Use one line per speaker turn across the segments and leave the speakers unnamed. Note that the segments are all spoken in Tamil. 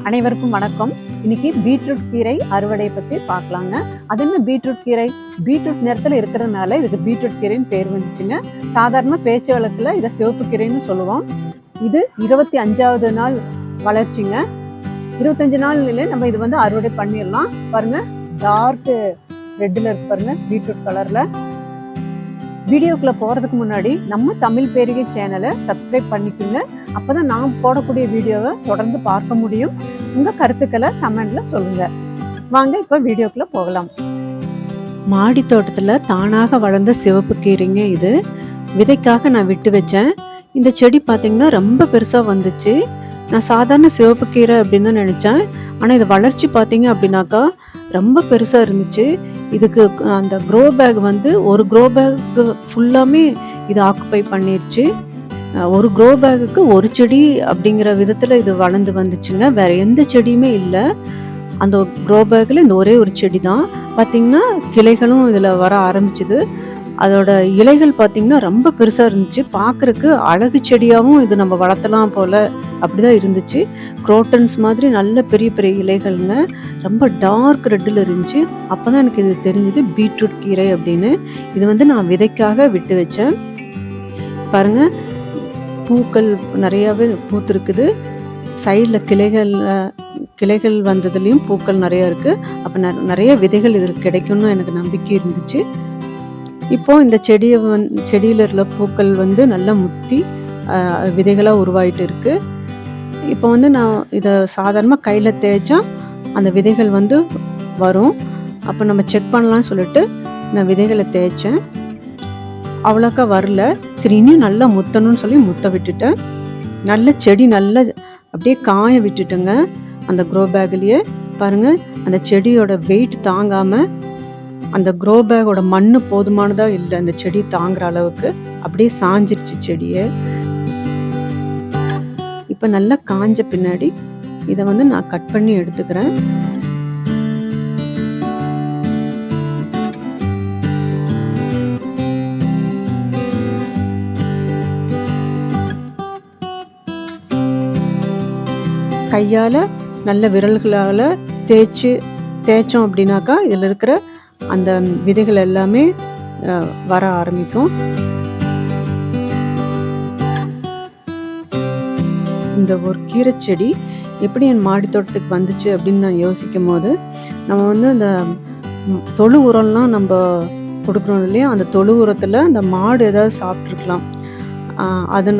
அனைவருக்கும் வணக்கம். இன்னைக்கு பீட்ரூட் கீரை அறுவடை பற்றி பார்க்கலாங்க. அது என்ன பீட்ரூட் கீரை? பீட்ரூட் நிறத்தில் இருக்கிறதுனால இதுக்கு பீட்ரூட் கீரைன்னு பேர் வந்துச்சுங்க. சாதாரண பேச்சு வழக்கில் இதை சிவப்பு கீரைன்னு சொல்லுவோம். இது 25வது நாள் வளர்ச்சிங்க. 25 நாள்ல நம்ம இது அறுவடை பண்ணிடலாம். பாருங்க, டார்க் ரெட்டில் இருக்கு பாருங்க, பீட்ரூட் கலர்ல. வீடியோக்குள்ள போறதுக்கு முன்னாடி நம்ம தமிழ் பேரிகை சேனலை சப்ஸ்கிரைப் பண்ணிக்கோங்க. அப்பதான் நான் போடக்கூடிய வீடியோவை தொடர்ந்து பார்க்க முடியும். உங்க கருத்துக்களை கமெண்ட்ல சொல்லுங்க. வாங்க இப்ப வீடியோக்குள்ள போகலாம். மாடி தோட்டத்துல தானாக வளர்ந்த சிவப்பு கீரைங்க இது. விதைக்காக நான் விட்டு வச்சேன். இந்த செடி பார்த்தீங்கன்னா ரொம்ப பெருசா வந்துச்சு. நான் சாதாரண சிவப்பு கீரை அப்படின்னு தான் நினைச்சேன். ஆனா இது வளர்ச்சி பார்த்தீங்க அப்படின்னாக்கா ரொம்ப பெருசா இருந்துச்சு. இதுக்கு அந்த க்ரோ பேக் ஒரு க்ரோ பேக் ஃபுல்லாமே இது ஆக்குப்பை பண்ணிருச்சு. ஒரு க்ரோ பேக்குக்கு ஒரு செடி அப்படிங்கிற விதத்துல இது வளர்ந்து வந்துச்சுங்க. வேற எந்த செடியுமே இல்லை. அந்த க்ரோ பேக்ல இந்த ஒரே ஒரு செடி தான். பார்த்தீங்கன்னா கிளைகளும் இதுல வர ஆரம்பிச்சுது. அதோட இலைகள் பார்த்தீங்கன்னா ரொம்ப பெருசா இருந்துச்சு. பார்க்கறதுக்கு அழகு செடியாகவும் இது நம்ம வளர்த்தலாம் போல அப்படிதான் இருந்துச்சு. குரோட்டன்ஸ் மாதிரி நல்ல பெரிய பெரிய இலைகள்ங்க. ரொம்ப டார்க் ரெட்டில் இருந்துச்சு. அப்போதான் எனக்கு இது தெரிஞ்சது பீட்ரூட் கீரை அப்படின்னு. இது நான் விதைக்காக விட்டு வச்சேன். பாருங்க, பூக்கள் நிறையாவே பூத்திருக்குது. சைடில் கிளைகள் வந்ததுலேயும் பூக்கள் நிறையா இருக்கு. அப்போ நிறைய விதைகள் இதில் கிடைக்கும்னு எனக்கு நம்பிக்கை இருந்துச்சு. இப்போ இந்த செடியில இருக்க பூக்கள் நல்லா முத்தி விதைகளாக உருவாயிட்டு இருக்கு. இப்போ நான் இதை சாதாரணமாக கையில் தேய்ச்சா அந்த விதைகள் வரும். அப்போ நம்ம செக் பண்ணலாம்னு சொல்லிட்டு நான் விதைகளை தேய்ச்சேன். அவ்வளோக்கா வரல. சரி, இன்னும் நல்லா முத்தணும்னு சொல்லி முத்த விட்டுட்டேன். நல்ல செடி நல்லா அப்படியே காய விட்டுட்டுங்க. அந்த க்ரோ பேக்லேயே பாருங்க, அந்த செடியோட வெயிட் தாங்காமல் அந்த க்ரோ பேக்கோட மண்ணு போதுமானதா இல்லை அந்த செடி தாங்குற அளவுக்கு. அப்படியே சாஞ்சிருச்சு செடியை. இப்போ நல்லா காஞ்ச பின்னாடி இதை நான் கட் பண்ணி எடுத்துக்கிறேன். கையால் நல்ல விரல்களால் தேய்ச்சோம் அப்படின்னாக்கா இதில் இருக்கிற அந்த விதைகள் எல்லாமே வர ஆரம்பிக்கும். இந்த ஒரு கீரை செடி எப்படி என் மாடி தோட்டத்துக்கு வந்துச்சு அப்படின்னு நான் யோசிக்கும் போது, நம்ம அந்த தொழு உரம்லாம் நம்ம கொடுக்குறோம் இல்லையா, அந்த தொழு உரத்தில் அந்த மாடு ஏதாவது சாப்பிட்ருக்கலாம்.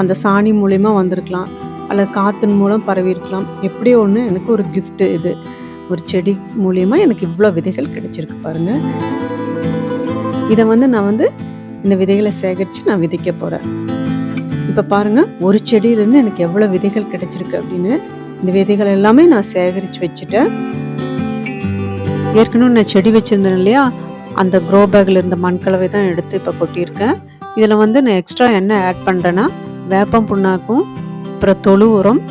அந்த சாணி மூலயமா வந்திருக்கலாம், அல்லது காற்றின் மூலம் பரவி இருக்கலாம். எப்படியோ ஒன்று எனக்கு ஒரு கிஃப்ட்டு இது. ஒரு செடி மூலியமா எனக்கு இவ்வளோ விதைகள் கிடைச்சிருக்கு பாருங்க. இதை நான் இந்த விதைகளை சேகரித்து நான் விதைக்க போகிறேன். இப்போ பாருங்க, ஒரு செடியிலேருந்து எனக்கு எவ்வளோ விதைகள் கிடைச்சிருக்கு அப்படின்னு. இந்த விதைகள் எல்லாமே நான் சேகரித்து வச்சுட்டேன். ஏற்கனவே நான் செடி வச்சுருந்தேன் இல்லையா, அந்த க்ரோ பேக்கில் இருந்த மண்கலவை தான் எடுத்து இப்போ கொட்டியிருக்கேன். இதில் நான் எக்ஸ்ட்ரா என்ன ஆட் பண்ணுறேன்னா, வேப்பம் புண்ணாக்கும், அப்புறம் தொழு உரம்,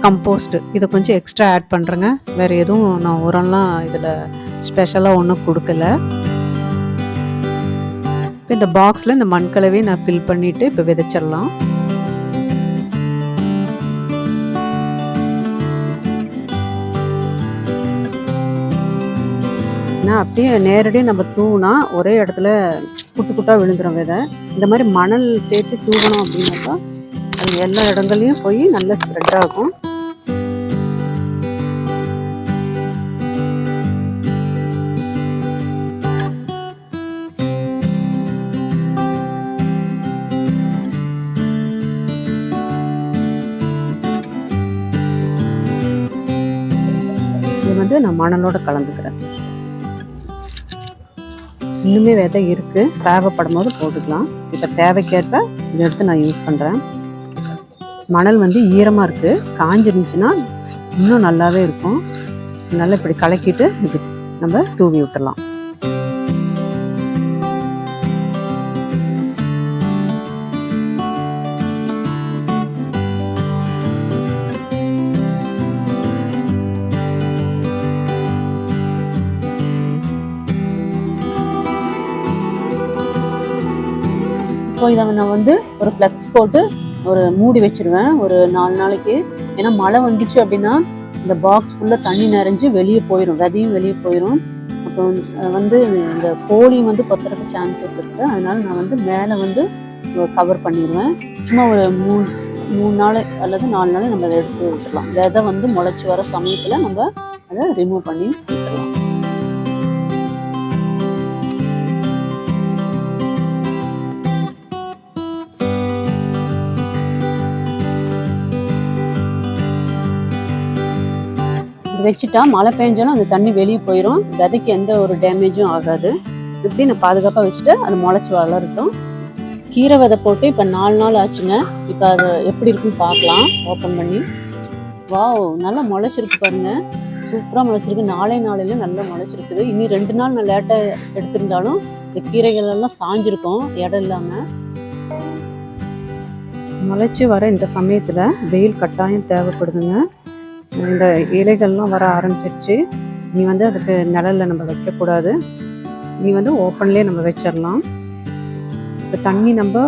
கம்போஸ்ட், இதை கொஞ்சம் எக்ஸ்ட்ரா ஆட் பண்ணுறேங்க. வேறு எதுவும் நான் உரம்லாம் இதில் ஸ்பெஷலாக ஒன்றும் கொடுக்கல. இப்போ இந்த பாக்ஸில் இந்த மண்கலவையை நான் ஃபில் பண்ணிவிட்டு இப்போ விதைச்சிடலாம். நான் அப்படியே நேரடியாக நம்ம தூவினா ஒரே இடத்துல குட்டாக விழுந்துடும் விதை. இந்த மாதிரி மணல் சேர்த்து தூவணும் அப்படின்னாக்கா அது எல்லா இடங்களையும் போய் நல்லா ஸ்ப்ரெட் ஆகும். இது நான் மணலோட கலந்துக்கிறேன். இன்னுமே விதை இருக்கு, தேவைப்படும் போது போட்டுக்கலாம். இப்போ தேவைக்கேற்ப இதை எடுத்து நான் யூஸ் பண்ணுறேன். மணல் ஈரமாக இருக்குது, காஞ்சிருந்துச்சுன்னா இன்னும் நல்லாவே இருக்கும். நல்லா இப்படி கலக்கிட்டு இது நம்ம தூவி விட்டுடலாம். இப்போ இதை நான் ஒரு ஃப்ளெக்ஸ் போட்டு ஒரு மூடி வச்சிருவேன் ஒரு 4 நாளைக்கு. ஏன்னா மழை வந்துச்சு அப்படின்னா இந்த பாக்ஸ் ஃபுல்லாக தண்ணி நிறைஞ்சு வெளியே போயிடும், விதையும் வெளியே போயிடும். அப்புறம் வந்து இந்த கோழியும் வந்து கொத்துறதுக்கு சான்சஸ் இருக்குது. அதனால நான் வந்து மேலே வந்து கவர் பண்ணிடுவேன். சும்மா ஒரு 3 நாள் அல்லது 4 நாள் நம்ம அதை எடுத்து விட்டுடலாம். விதை வந்து முளைச்சி வர சமயத்தில் நம்ம அதை ரிமூவ் பண்ணி விட்டுடலாம். வச்சுட்டா மழை பெஞ்சாலும் அந்த தண்ணி வெளியே போயிடும், விதைக்கு எந்த ஒரு டேமேஜும் ஆகாது. இப்படி நான் பாதுகாப்பாக வச்சுட்டு அது முளைச்சி வளரட்டும். கீரை விதை போட்டு இப்போ 4 நாள் ஆச்சுங்க. இப்போ அது எப்படி இருக்குன்னு பார்க்கலாம் ஓப்பன் பண்ணி. வாவ், நல்லா முளைச்சிருக்கு பாருங்க, சூப்பராக முளைச்சிருக்கு. 4 நாளில் நல்லா முளைச்சிருக்குது. இனி 2 நாள் நான் லேட்டாக எடுத்திருந்தாலும் இந்த கீரைகள் எல்லாம் சாஞ்சிருக்கும் இடம் இல்லாமல். முளைச்சி வர இந்த சமயத்தில் வெயில் கட்டாயம் தேவைப்படுதுங்க. இந்த இலைகள்லாம் வர ஆரம்பிச்சிருச்சு. இனி வந்து அதுக்கு நிழலில் நம்ம வைக்கக்கூடாது, இனி வந்து ஓப்பன்லேயே நம்ம வச்சிடலாம். இப்போ தண்ணி நம்ம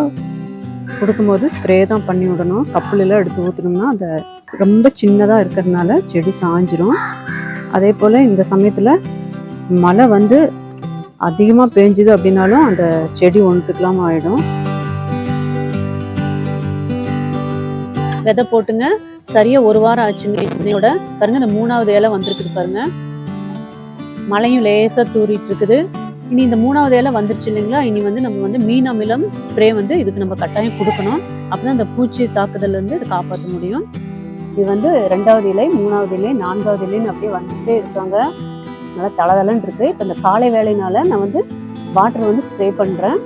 கொடுக்கும்போது ஸ்ப்ரே தான் பண்ணி விடணும். கப்புலெல்லாம் எடுத்து ஊற்றணும்னா அந்த ரொம்ப சின்னதாக இருக்கிறதுனால செடி சாஞ்சிரும். அதே போல் இந்த சமயத்தில் மழை வந்து அதிகமாக பெஞ்சுது அப்படின்னாலும் அந்த செடி ஒன்றுத்துக்கலாமல் ஆகிடும். விதை போட்டுங்க சரியா 1 வாரம் ஆச்சுங்க. இதோட பாருங்க, இந்த 3வது இலை வந்திருக்குது பாருங்க. மழையும் லேசா தூரிட்டு இருக்குது. இனி இந்த 3வது இலை வந்துருச்சு இல்லைங்களா. இனி வந்து நம்ம வந்து மீன் அமிலம் ஸ்ப்ரே வந்து இதுக்கு நம்ம கட்டாயம் கொடுக்கணும். அப்பதான் இந்த பூச்சி தாக்குதல் இருந்து இதை காப்பாற்ற முடியும். இது வந்து 2வது இலை, 3வது இலை, 4வது இலைன்னு அப்படியே வந்துட்டே இருக்காங்க. நல்லா தளதளன்னு இருக்கு. இப்போ இந்த காலை வேலையினால நான் வந்து வாட்டர் வந்து ஸ்ப்ரே பண்றேன்.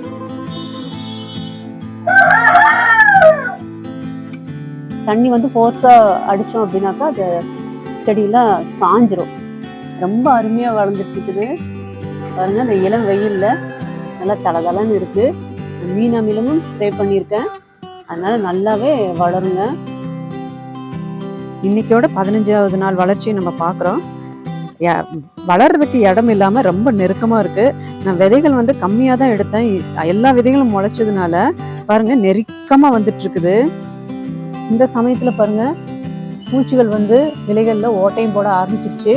தண்ணி வந்து ஃபோர்ஸாக அடித்தோம் அப்படின்னாக்கா அது செடியெல்லாம் சாஞ்சிரும். ரொம்ப அருமையாக வளர்ந்துட்டு இருக்குது பாருங்க. அந்த இளம் வெயிலில் நல்லா தளதளன்னு இருக்குது. மீன் அமிலமும் ஸ்ப்ரே பண்ணியிருக்கேன், அதனால நல்லாவே வளருங்க. இன்னைக்கோட 15வது நாள் வளர்ச்சியை நம்ம பார்க்குறோம். வளர்றதுக்கு இடம் இல்லாமல் ரொம்ப நெருக்கமாக இருக்குது. நான் விதைகள் வந்து கம்மியாக தான் எடுத்தேன். எல்லா விதைகளும் முளைச்சதுனால பாருங்க நெருக்கமாக வந்துட்டு இருக்குது. இந்த சமயத்தில் பாருங்க பூச்சிகள் வந்து இலைகளில் ஓட்டையும் போட ஆரம்பிச்சிருச்சு.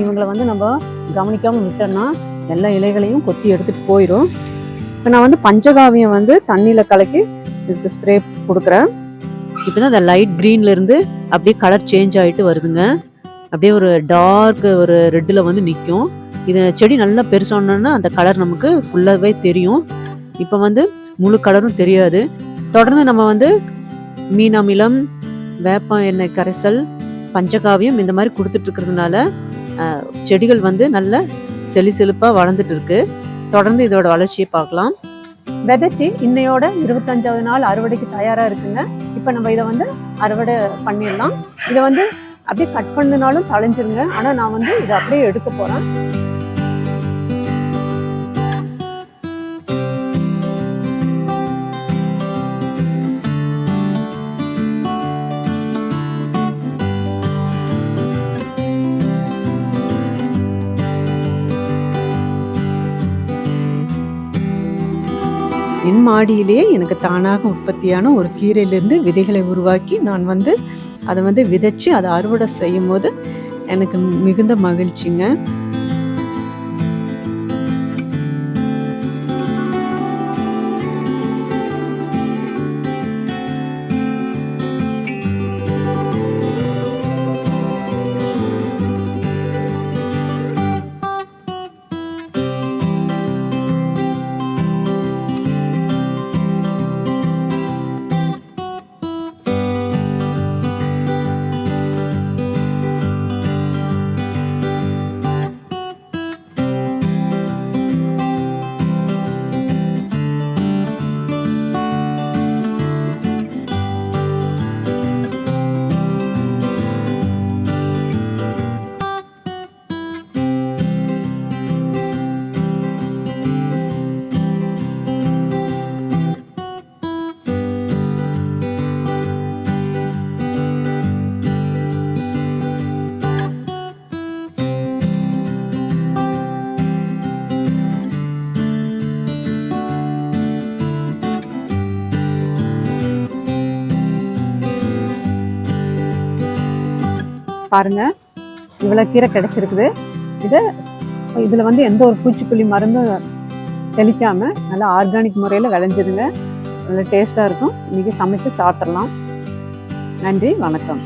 இவங்களை வந்து நம்ம கவனிக்காமல் விட்டோம்னா எல்லா இலைகளையும் கொத்தி எடுத்துட்டு போயிடும். இப்போ நான் வந்து பஞ்சகாவியம் வந்து தண்ணியில் கலக்கி இதுக்கு ஸ்ப்ரே கொடுக்குறேன். இப்போ தான் அந்த லைட் க்ரீன்ல இருந்து அப்படியே கலர் சேஞ்ச் ஆகிட்டு வருதுங்க. அப்படியே ஒரு டார்க் ஒரு ரெட்டில் வந்து நிற்கும். இது செடி நல்லா பெருசானோன்னா அந்த கலர் நமக்கு ஃபுல்லாகவே தெரியும். இப்போ வந்து முழு கலரும் தெரியாது. தொடர்ந்து நம்ம வந்து மீன் அமிலம், வேப்ப எண்ணெய் கரைசல், பஞ்சகாவியம் இந்த மாதிரி கொடுத்துட்டு இருக்கிறதுனால செடிகள் வந்து நல்ல செழிப்பாக வளர்ந்துட்டு இருக்கு. தொடர்ந்து இதோட வளர்ச்சியை பார்க்கலாம். விதைச்சி இன்னையோட 25வது நாள் அறுவடைக்கு தயாராக இருக்குங்க. இப்போ நம்ம இதை வந்து அறுவடை பண்ணிடலாம். இதை வந்து அப்படியே கட் பண்ணினாலும் தளைஞ்சிருங்க. ஆனால் நான் வந்து இதை அப்படியே எடுக்க போகிறேன். என் மாடியிலேயே எனக்கு தானாக உற்பத்தியான ஒரு கீரையிலிருந்து விதைகளை உருவாக்கி நான் வந்து அதை வந்து விதைச்சு அதை அறுவடை செய்யும் போது எனக்கு மிகுந்த மகிழ்ச்சிங்க. பாருங்க இவ்வளோ கீரை கிடைச்சிருக்குது. இதில் வந்து எந்த ஒரு பூச்சிக்கொல்லி மருந்தும் தெளிக்காமல் நல்லா ஆர்கானிக் முறையில் விளைஞ்சதுங்க. நல்லா டேஸ்ட்டாக இருக்கும். இன்றைக்கி சமைச்சு சாப்பிட்றலாம். நன்றி, வணக்கம்.